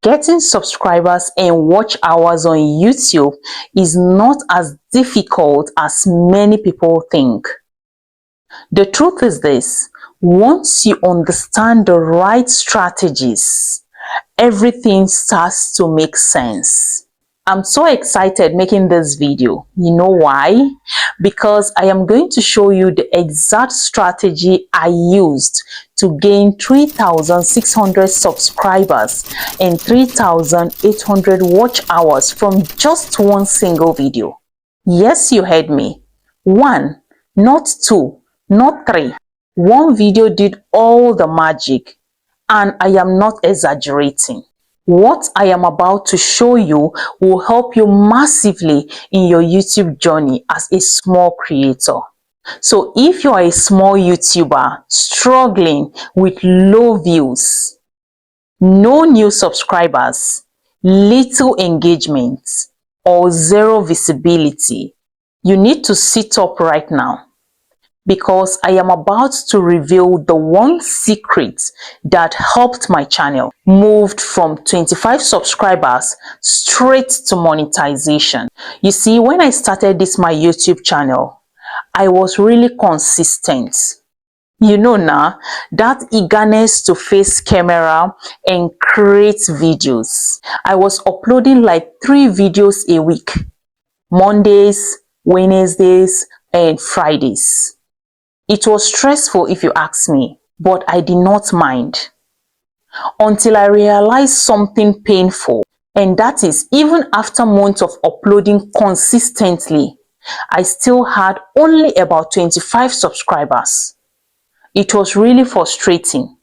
Getting subscribers and watch hours on YouTube is not as difficult as many people think. The truth is this: once you understand the right strategies, everything starts to make sense. I'm so excited making this video. You know why? Because I am going to show you the exact strategy I used to gain 3,600 subscribers and 3,800 watch hours from just one single video. Yes, you heard me. One, not two, not three. One video did all the magic, and I am not exaggerating. What I am about to show you will help you massively in your YouTube journey as a small creator. So if you are a small YouTuber struggling with low views, no new subscribers, little engagement, or zero visibility, you need to sit up right now, because I am about to reveal the one secret that helped my channel moved from 25 subscribers straight to monetization. You see, when I started my YouTube channel, I was really consistent. You know now, that eagerness to face camera and create videos. I was uploading like 3 videos a week, Mondays, Wednesdays, and Fridays. It was stressful if you ask me, but I did not mind until I realized something painful, and that is, even after months of uploading consistently, I still had only about 25 subscribers. It was really frustrating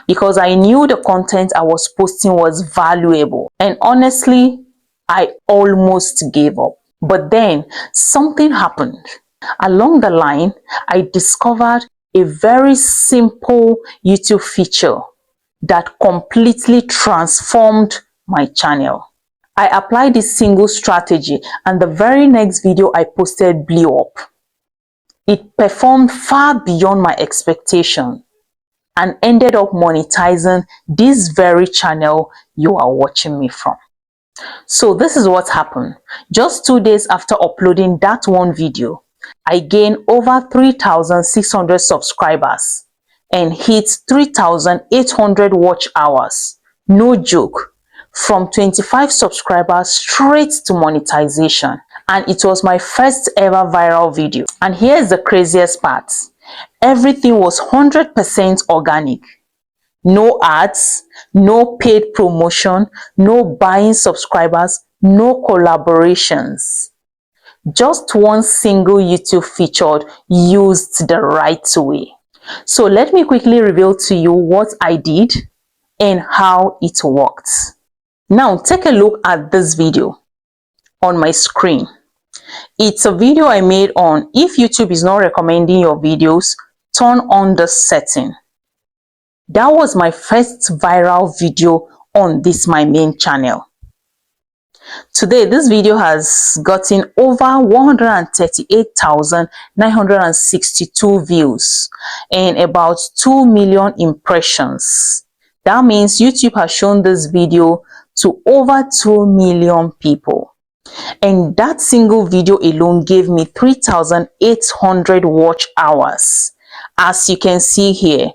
because I knew the content I was posting was valuable, and honestly, I almost gave up. But then something happened. Along the line, I discovered a very simple YouTube feature that completely transformed my channel. I applied this single strategy, and the very next video I posted blew up. It performed far beyond my expectation and ended up monetizing this very channel you are watching me from. So this is what happened. Just 2 days after uploading that one video, I gained over 3,600 subscribers and hit 3,800 watch hours. No joke. From 25 subscribers straight to monetization. And it was my first ever viral video. And here's the craziest part. Everything was 100% organic. No ads, no paid promotion, no buying subscribers, no collaborations. Just one single YouTube feature used the right way. So let me quickly reveal to you what I did and how it worked. Now take a look at this video on my screen. It's a video I made on if YouTube is not recommending your videos, turn on the setting. That was my first viral video on my main channel. Today, this video has gotten over 138,962 views and about 2 million impressions. That means YouTube has shown this video to over 2 million people. And that single video alone gave me 3,800 watch hours, as you can see here,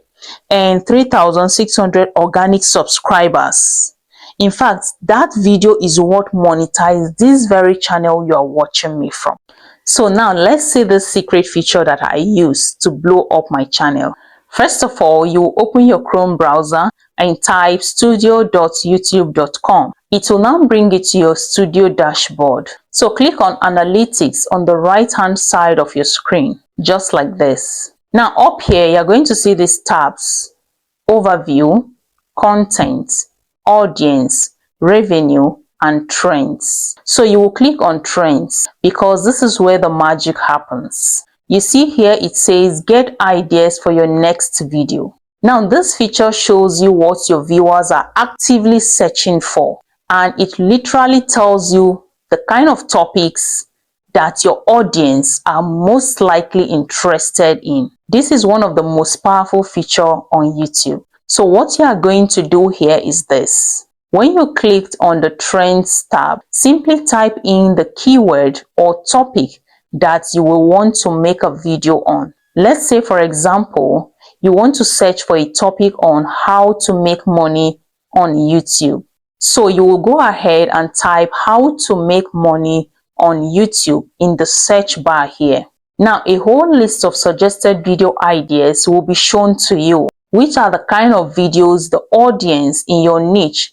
and 3,600 organic subscribers. In fact, that video is what monetized this very channel you are watching me from. So now let's see the secret feature that I used to blow up my channel. First of all, you open your Chrome browser and type studio.youtube.com. It will now bring it to your studio dashboard. So click on Analytics on the right hand side of your screen, just like this. Now up here, you're going to see these tabs: Overview, Content, Audience, Revenue, and Trends. So you will click on Trends because this is where the magic happens. You see here it says get ideas for your next video. Now this feature shows you what your viewers are actively searching for, and it literally tells you the kind of topics that your audience are most likely interested in. This is one of the most powerful features on YouTube. So what you are going to do here is this. When you clicked on the Trends tab, simply type in the keyword or topic that you will want to make a video on. Let's say, for example, you want to search for a topic on how to make money on YouTube. So you will go ahead and type how to make money on YouTube in the search bar here. Now, a whole list of suggested video ideas will be shown to you, which are the kind of videos the audience in your niche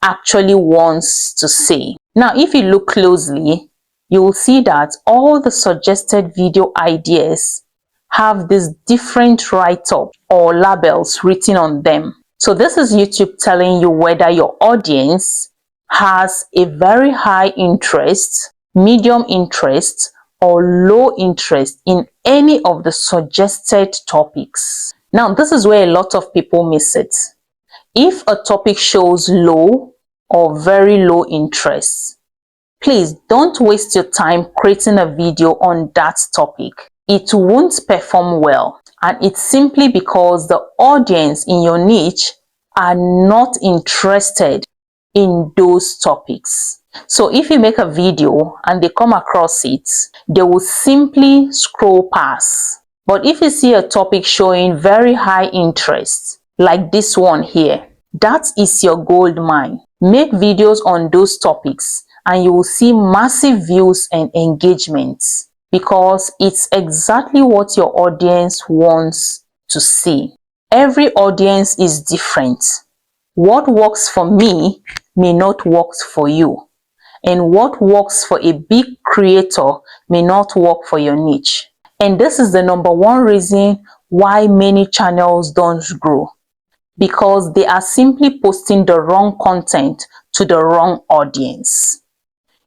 actually wants to see. Now, if you look closely, you will see that all the suggested video ideas have these different write-up or labels written on them. So this is YouTube telling you whether your audience has a very high interest, medium interest, or low interest in any of the suggested topics. Now, this is where a lot of people miss it. If a topic shows low or very low interest, please don't waste your time creating a video on that topic. It won't perform well, and it's simply because the audience in your niche are not interested in those topics. So if you make a video and they come across it, they will simply scroll past. But if you see a topic showing very high interest, like this one here, that is your gold mine. Make videos on those topics and you will see massive views and engagements, because it's exactly what your audience wants to see. Every audience is different. What works for me may not work for you, and what works for a big creator may not work for your niche. And this is the number one reason why many channels don't grow, because they are simply posting the wrong content to the wrong audience.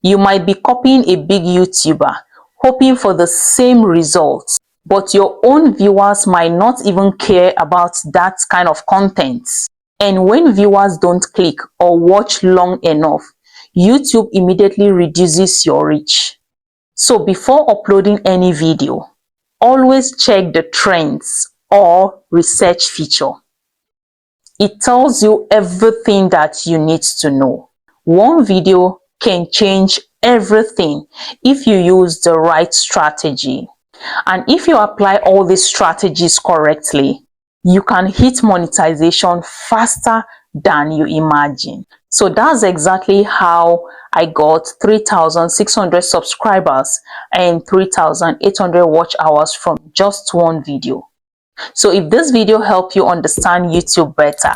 You might be copying a big YouTuber, hoping for the same results, but your own viewers might not even care about that kind of content. And when viewers don't click or watch long enough, YouTube immediately reduces your reach. So before uploading any video, always check the trends or research feature. It tells you everything that you need to know. One video can change everything if you use the right strategy. And if you apply all these strategies correctly, you can hit monetization faster than you imagine. So that's exactly how I got 3,600 subscribers and 3,800 watch hours from just one video. So if this video helped you understand YouTube better,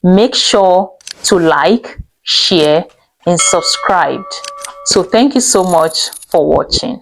make sure to like, share, and subscribe. So thank you so much for watching.